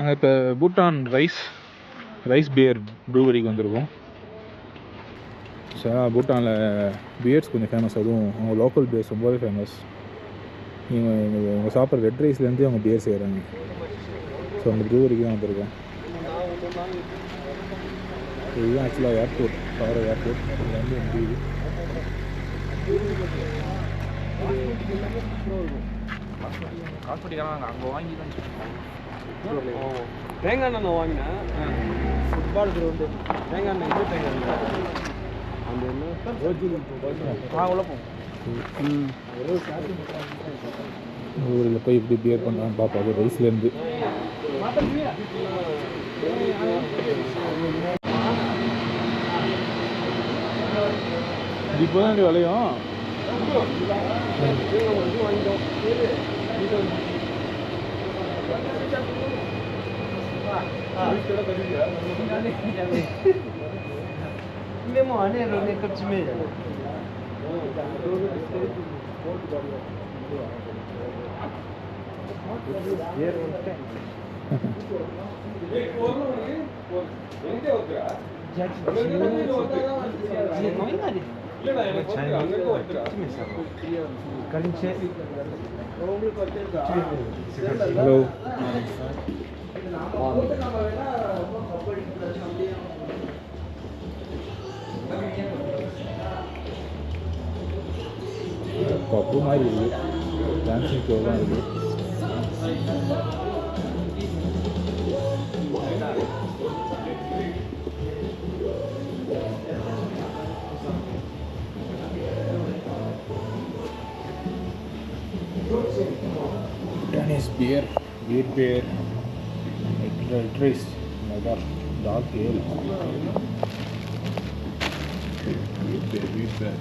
நாங்கள் இப்போ Bhutan rice pier ப்ரூவரிக்கு வந்திருக்கோம். ஸோ பூட்டானில் பியர்ஸ் கொஞ்சம் ஃபேமஸ், அதுவும் அவங்க லோக்கல் பியர்ஸ் ரொம்பவே ஃபேமஸ். இவங்க சாப்பிட்ற ரெட் ரைஸ்லேருந்து அவங்க பியர் செய்கிறாங்க. ஸோ அந்த ப்ரூவரிக்கு தான் வந்திருக்கோம். இதுதான் ஆக்சுவலாக ஏர்போர்ட், பாரோ ஏர்போர்ட். இது வந்து முடியுது. அங்கே வாங்கி தான் தேங்காய் எண்ணெய் வாங்கினேன். ஃபுட்பால் கிரவுண்டு தேங்காய் எண்ணெய் இது தேங்காய் எண்ணெய் அந்த உள்ள போகும். ஊரில் போய் எப்படி பியர் பண்ணலான்னு பார்ப்போம். அது ரைஸ்லேருந்து இப்போ தான் விளையும். Hello. பப்பு மாதிரி இருக்குது, டான்ஸிங் ஷோ தான் இருக்குது. Bhutanese beer, red rice, dark ale. Wheat beer.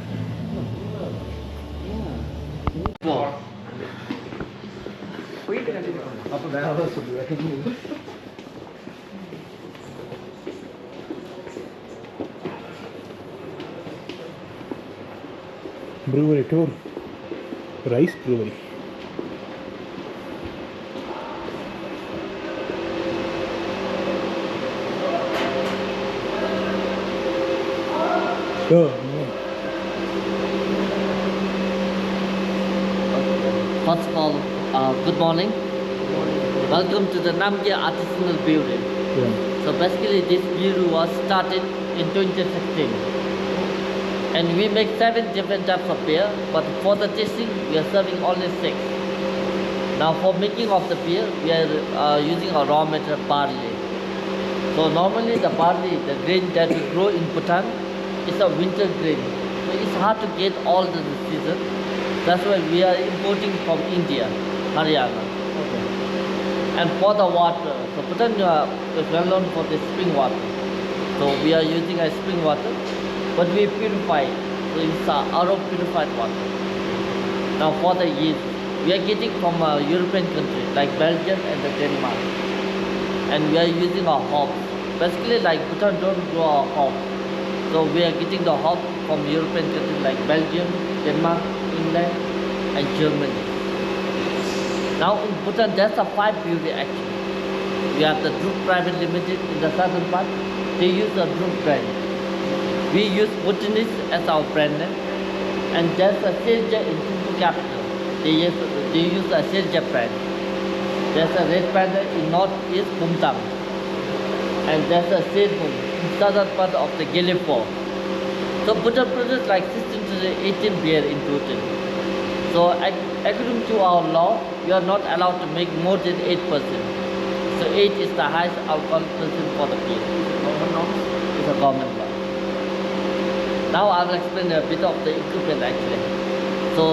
அப்போ வேற ஏதாவது சொல்லுவேன். Brewery Tour, rice brewery. First of all, good morning. Welcome to the Namgay Artisanal Brewery. Yeah. So basically this brewery was started in 2016. And we make 7 different types of beer, but for the tasting we are serving only 6. Now for making of the beer, we are using a raw material barley. So normally the barley, the grain that we grow in Bhutan, is a winter grain. So it's hard to get all the season. That's why we are importing from India, Haryana. Okay. And for the water, so Bhutan is well known for the spring water. So we are using a spring water, but we purify it. So it's RO purified water. Now for the yeast, we are getting from a European country like Belgium and the Denmark. And we are using a hop. Basically like Bhutan don't grow a hop. So we are getting the hop from European countries like Belgium, Denmark, England and Germany. Now in Bhutan there's a 5 brewery actually. We have the Brews Private Limited in the southern part. They use the Brews brand. We use Bhutanese as our brand name. And there's a Savor in Thimphu capital. They use the Savor brand. There's a Red Panda in northeast Bhutan. And there's a Savor in southern part of the Gallipoli. So Bhutan produces like 16 to 18 beer in total. So according to our law, we are not allowed to make more than 8%. So 8 is the highest alcohol percent for the beer. It's a government law. Now I will explain a bit of the equipment actually. So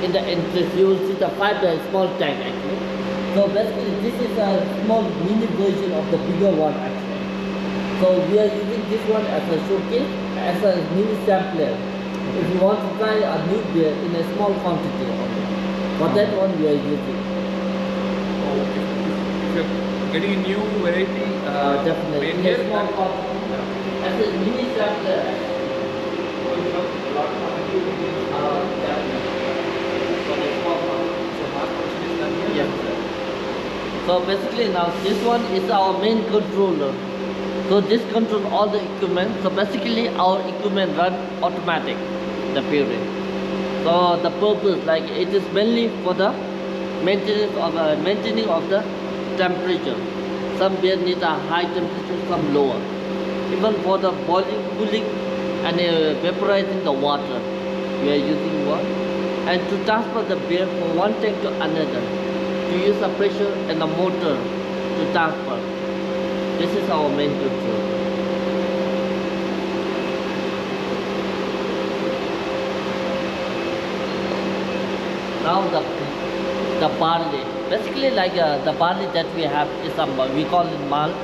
in the entrance you will see the 5 small tank actually. So basically this is a small mini version of the bigger one actually. So we are using this one as a showcase, as a mini sampler. If you want to try a new beer in a small quantity, for that one we are using. If you're getting a new variety, definitely. made In here, a small quantity. As a mini sampler. So basically now this one is our main controller. So this controls all the equipment. So basically our equipment run automatic, the brewery. So the purpose, like it is mainly for the maintaining of the temperature. Some beer need a high temperature, some lower. Even for the boiling, cooling, and vaporizing the water, we are using one. And to transfer the beer from one tank to another, to use a pressure and a motor to transfer. This is our main control. Now the barley. Basically, like the barley that we have is we call it malt.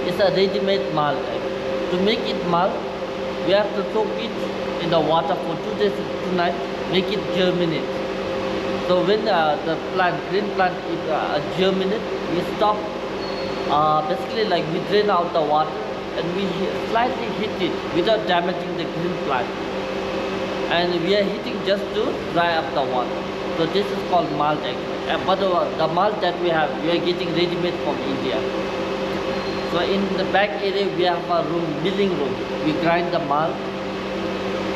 It's a ready-made malt. To make it malt, we have to soak it in the water for 2 days and 2 nights, make it germinate. So when the green plant is germinate, we stop. Basically, like we drain out the water and we slightly hit it without damaging the green plant. And we are hitting just to dry up the water. So this is called malt actually. But the malt that we have, we are getting ready-made from India. So in the back area we have a room, milling room. We grind the malt.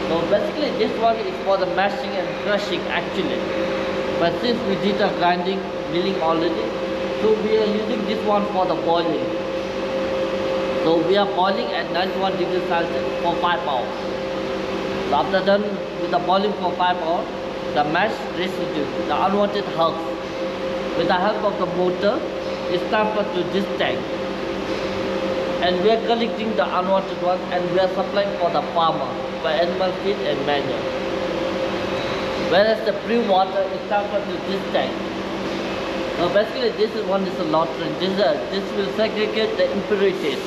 So basically this one is for the mashing and crushing actually. But since we did the grinding, milling already, so we are using this one for the boiling. So we are boiling at 91 degrees Celsius for 5 hours. So after done with the boiling for 5 hours, the mash residue, the unwanted herbs, with the help of the motor, is transferred to this tank. And we are collecting the unwanted ones and we are supplying for the farmer, for animal feed and manure. Whereas the brew water is transferred to this tank. So basically this is one is a latrine. This will segregate the impurities.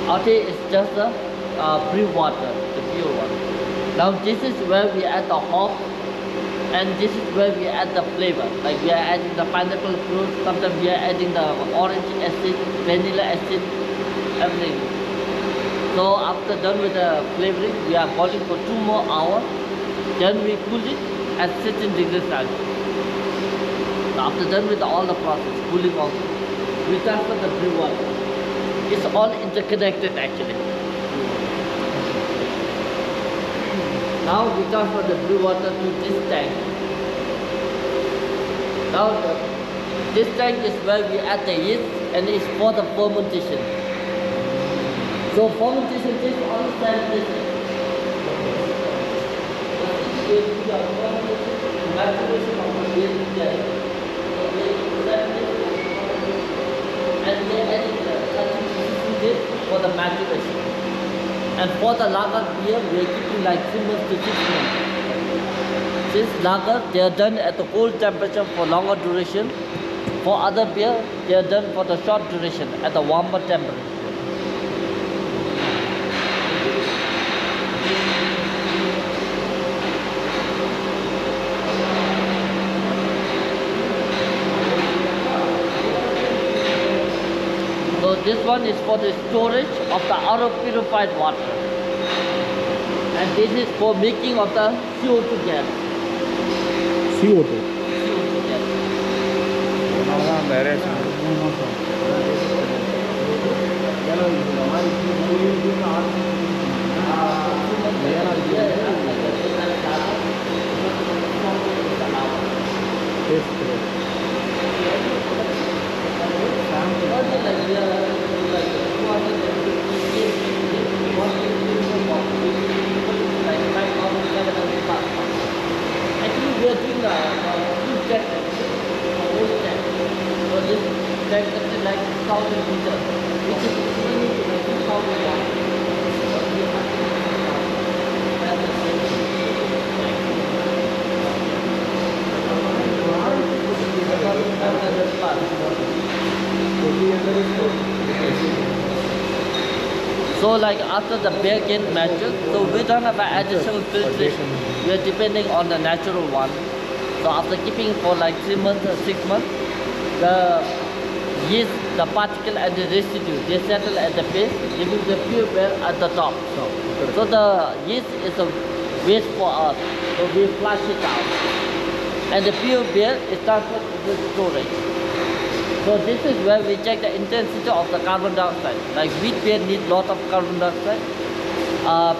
Out here is just the brew water, the pure one. Now this is where we add the hop, and this is where we add the flavor. Like we are adding the pineapple fruit, sometimes we are adding the orange acid, vanilla acid, everything. So after done with the flavoring, we are boiling for 2 more hours. Then we cool it at 16 degrees Celsius. So after done with all the process, cooling also, we transfer the brew water. It's all interconnected actually. Now we transfer the brew water to this tank. Now this tank is where we add the yeast and it's for the fermentation. So fermentation takes all 7 days. Maturation of the beer and we are adding the days for the maturation. And for the lager beer, we are keeping like 3 months to 6 months. This lager, they are done at the cold temperature for longer duration. For other beer, they are done for the short duration at the warmer temperature. So this one is for the storage of the purified water. And this is for making of the CO2 gas. CO2. CO2 gas. அவ்வளோதான் அந்த ration Actually, we are doing a food test. So this tank is like 1,000 liters, which is equivalent to like 2,000 liters. So like after the beer gets matured, so we don't have an additional filtration. We are depending on the natural one. So after keeping for like 3 months or 6 months, the yeast, the particle and the residue, they settle at the base, leaving the pure beer at the top. So the yeast is a waste for us, so we flush it out. And the pure beer is transferred to the storage. So this is where we check the intensity of the carbon dioxide. Like wheat beer need lot of carbon dioxide.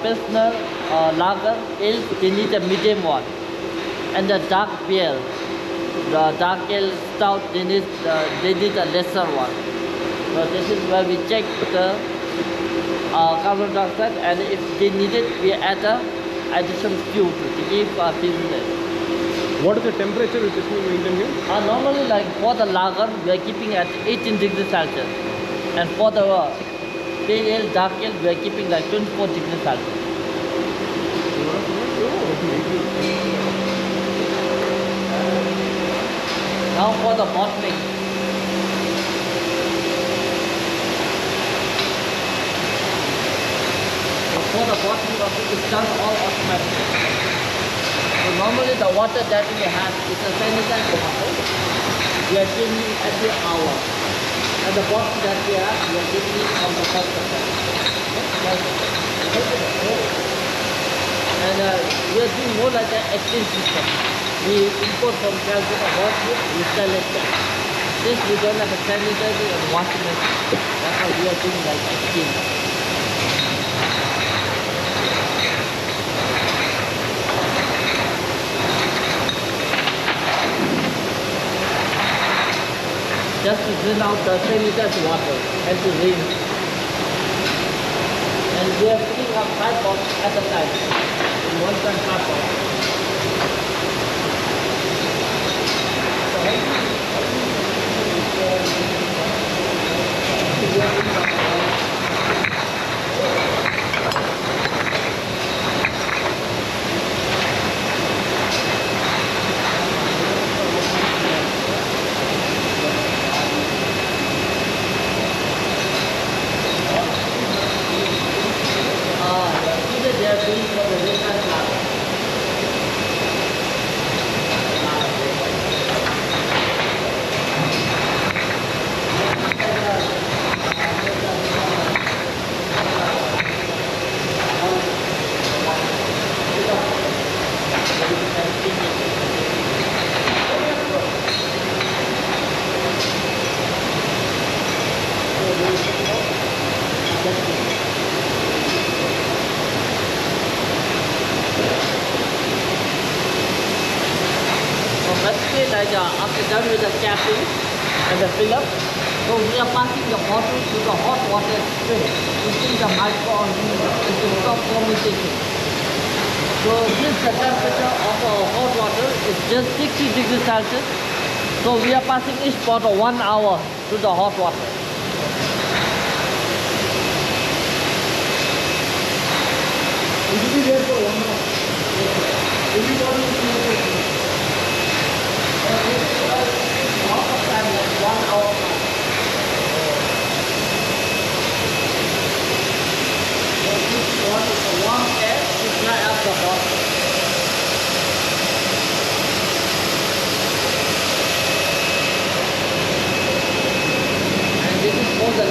Pilsner, lager, ale, they need a medium one. And the dark beer, the dark ale, stout, they need a lesser one. So this is where we check the carbon dioxide, and if they need it, we add additional fuel to give seasonal. What is the temperature which is being maintained here? Normally, like for the lager, we are keeping at 18 degrees Celsius, and for the pale ale, dark ale, we are keeping like 24 degrees Celsius. Now for the bottling. For the bottling of it is done all automatically. So normally the water that we have is a sanitized water. We are changing every hour. And the bottle that we have, we are taking it from the first of all. And we are doing more like an exchange system. We import from Calcutta bottle, we sell it there. Since we don't have a sanitizer and washing machine, that's how we are doing like exchange. Just to drain out the sanitized water and to rinse. And we are filling up 5 bottles at a time in 1.5 bottles. They are doing for the winter lager. Basically, like after done with the capping and the fill up, so we are passing the bottle to the hot water stream, putting the microorganisms to stop fermentation. So since the temperature of our hot water is just 60 degrees Celsius, so we are passing each bottle 1 hour to the hot water. It will be there for 1 hour. Everybody is there. Lot of time, like 1 hour. So this one is a warm air to dry up the bottle. And this is for the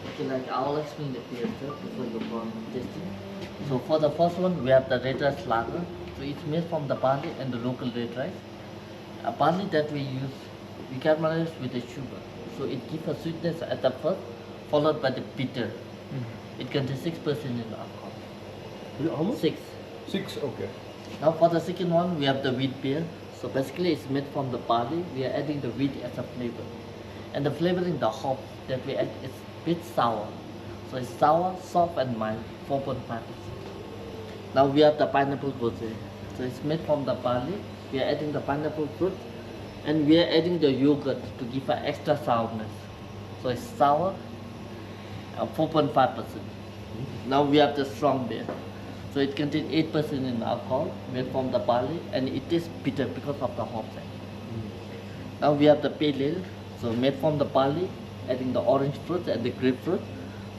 Okay, like I'll explain the beer first before you go on tasting. So for the first one, we have the red rice lager. So it's made from the barley and the local red rice. A barley that we use, we caramelize with the sugar. So it gives a sweetness at the first, followed by the bitter. It contains 6% in alcohol. How much? 6. 6, okay. Now for the second one, we have the wheat beer. So basically it's made from the barley. We are adding the wheat as a flavor. And the flavoring, the hop that we add is a bit sour. So it's sour, soft and mild, 4.5%. Now we have the pineapple rosé. So it's made from the barley. We are adding the pineapple fruit. And we are adding the yogurt to give an extra sourness. So it's sour, 4.5%. Now we have the strong beer. So it contains 8% in alcohol, made from the barley, and it is bitter because of the hops. Now we have the pale ale, so made from the barley, adding the orange fruit and the grapefruit.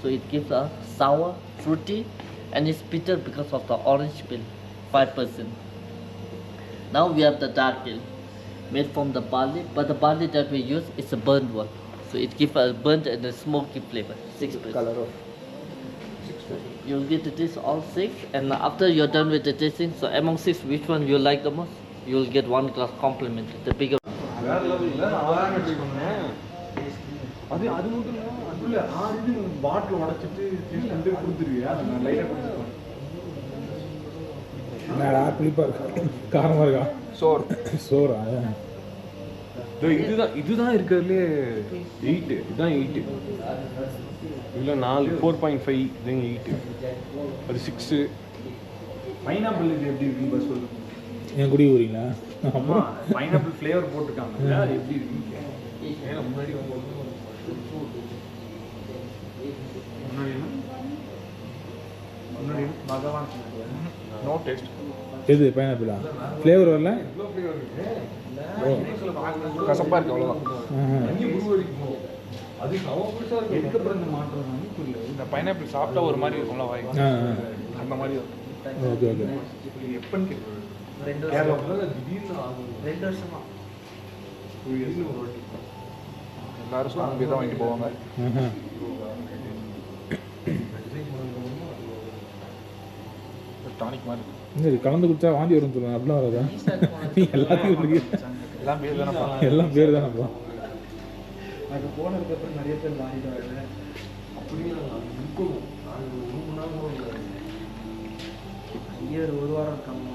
So it gives a sour, fruity, and it's bitter because of the orange peel, 5%. Now we have the dark ale, made from the barley, but the barley that we use is a burnt one. So it gives a burnt and a smoky flavor, 6%. Color of You'll get to taste all 6, and after you're done with the tasting, so among 6, which one you like the most? You'll get 1 glass complimentary, the bigger. அது அது மட்டும் இல்லை அதுல 6 பாட்டில் உடைச்சிட்டு வந்து கொடுத்துருவியா நான் லைட்டாக கொடுத்துருவேன் என்னடா புளிப்பா இருக்கா காரமாக இருக்கா சோறா இதுதான் இருக்கிறதுலே 8 இதுதான் 8 இதில் 4.5 இதுங்க 8 அது 6 பைனாப்பிள் இது எப்படி இருக்கு பஸ் சொல்லு என் குடி ஊரிங்களா அப்புறம் பைனாப்பிள் ஃப்ளேவர் போட்டிருக்காங்க அது எப்படி இருக்கு ஏன்னா முன்னாடி முன்னாடி பகவான் நோ டேஸ்ட் எது பைனாப்பிளா ஃப்ளேவர் வரல கசப்பாக இருக்கு அவ்வளோதான் அது எதுக்கப்புறம் இந்த மாற்றம் புரியல இந்த பைனாப்பிள் சாப்பிட்டா ஒரு மாதிரி இருக்கும்ல வாய் அந்த மாதிரி ஓகே ஓகே எப்பன்னு கேட்குறேன் 2 வருஷமா எல்லாரும் ஸ்ட்ராங் தான் வாங்கிட்டு போவாங்க டானிக் மாதிரி சரி கலந்து குடிச்சா வாந்தி வரும்னு சொல்லுவாங்க அப்படிலாம் வராதா எல்லாத்தையும் எல்லாம் பேர் தானப்பா எல்லாம் பேர் தானப்பா அங்கே போனதுக்கப்புறம் நிறைய பேர் வாங்கிட்டு அப்படியே இருக்கணும் அது 1 மணி நேரம் இயர் 1 வாரம் இருக்காங்க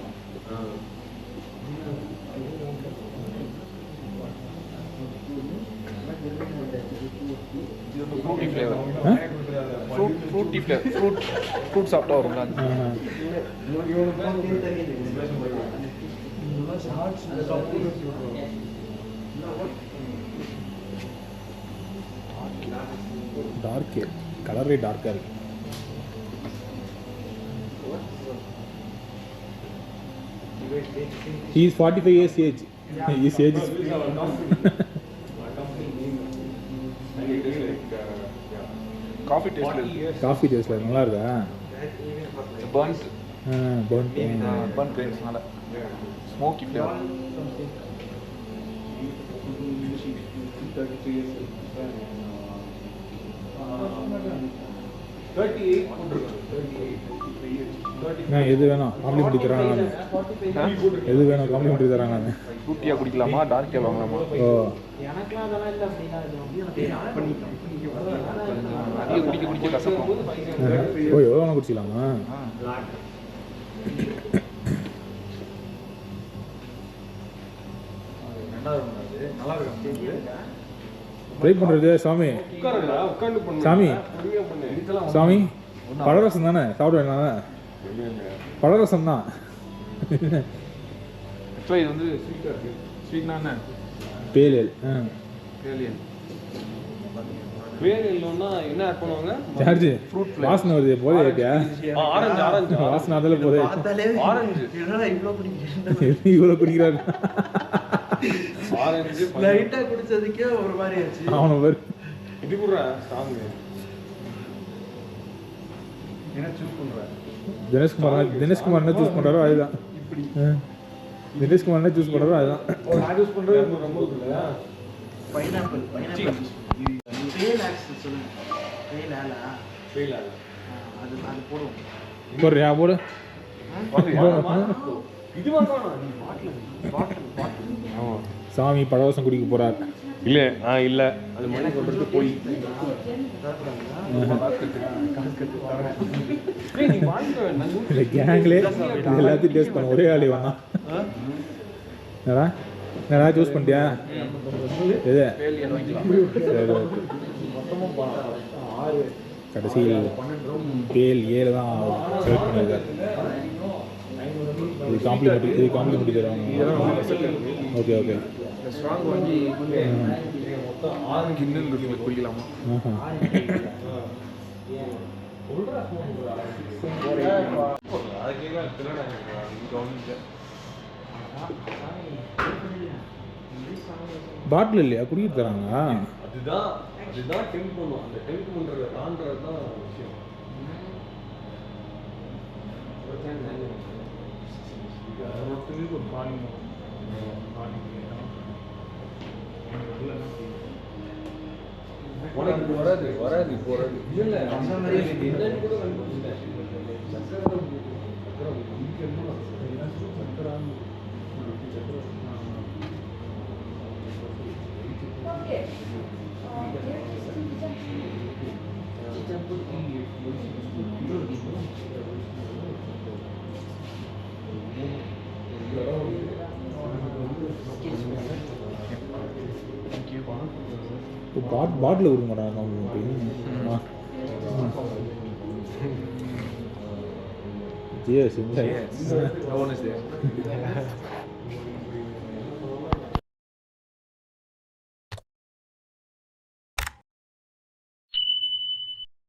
Frooti flavour Frooti flavour fruit சாப்பிட்டா வரும்ல டார்க்கு கலரே டார்க்காக இருக்கு He is 45 years age. His age is coffee டேஸ்ட்ல காஃபி டேஸ்ட்ல நல்லா இருக்கா பர்ன்ட் பர்ன் கிரெயின்ஸ்னால ஸ்மோக்கி ஃப்ளேவர் எது வேணும் காம்ப்ளிமெண்ட்ரி தராங்க நான் எது வேணும் காம்ப்ளிமெண்ட்ரி தராங்க நான் ஃப்ரூட்டியாக குடிக்கலாமா டார்க் டீ வாங்கலாமா ஓ நிறைய குடிக்க குடிக்க கசக்கும் ஓ எவ்வளோ வேணும் குடிச்சிக்கலாமா ட்ரை பண்ணுறது சாமி சாமி சாமி பழரசம் தானே சாப்பிட வேணாம் பழரசம் தான் ஆக்சுவலாக இது வந்து ஸ்வீட்டாக இருக்குது ஸ்வீட்னா என்ன பேலியல் பேலியல்னா என்ன ஆட் பண்ணுவாங்க சார்ஜ் வாசனை வருது போதே இருக்கியா ஆரஞ்சு ஆரஞ்சு வாசனை அதில் போதே ஆரஞ்சு இவ்வளோ குடிக்கிறாரு ஆரஞ்சு லைட்டா குடிச்சதுக்கே ஒரு மாதிரி ஆச்சு அவனை பேர் இது கூட ஸ்ட்ராங் என்ன சூஸ் பண்ணுறேன் தினேஷ்குமார் என்ன சூஸ் பண்ணுறாரோ அதுதான் தினேஷ்குமார் என்ன சூஸ் பண்ணுறாரோ அதுதான் நான் சூஸ் பண்ணுறது ரொம்ப இருக்குல்ல பைனாப்பிள் ஃபெயில் ஆக்ஸ் சொல்லுங்க. ஃபெயில் ஆலா. ஃபெயில் ஆகல. அது போடுவோம். போடுறியா போடு. இது வாங்கணும். பாட்டில். ஆமாம். சாமி பழவசம் குடிக்க போகிறார். இல்லை இல்லை அது மணி சொல்கிறது போய் இல்லை கேங்லே இது எல்லாத்தையும் டேஸ்ட் பண்ண ஒரே ஆளி வேணா. என்னடா சூஸ் பண்ணிட்டியா? இது சரி கடைசியில் பேல் 7 தான் செலக்ட் பண்ணியிருக்காரு. இது காம்ப்ளிமெண்ட்ரி தருவாங்க. Okay okay. ஸ்ட்ராங் வாங்கி மொத்தம் 6 கிண்ணல் குடிக்கலாமா? பாட்டில் இல்லையா குடிக்கிட்டு தராங்க? அதுதான் டெம்ப் பண்ணும். அந்த டெம்ப் பண்ணுறத தாண்டது தான் விஷயம். ஒரு பானி உனக்கு வராது இப்போ வராது. இல்லை என்னன்னு கூட கண்டுபிடிச்சிட்டேன். பாட்டில் கொடுக்க மாட்டாங்க ஜிஎஸ்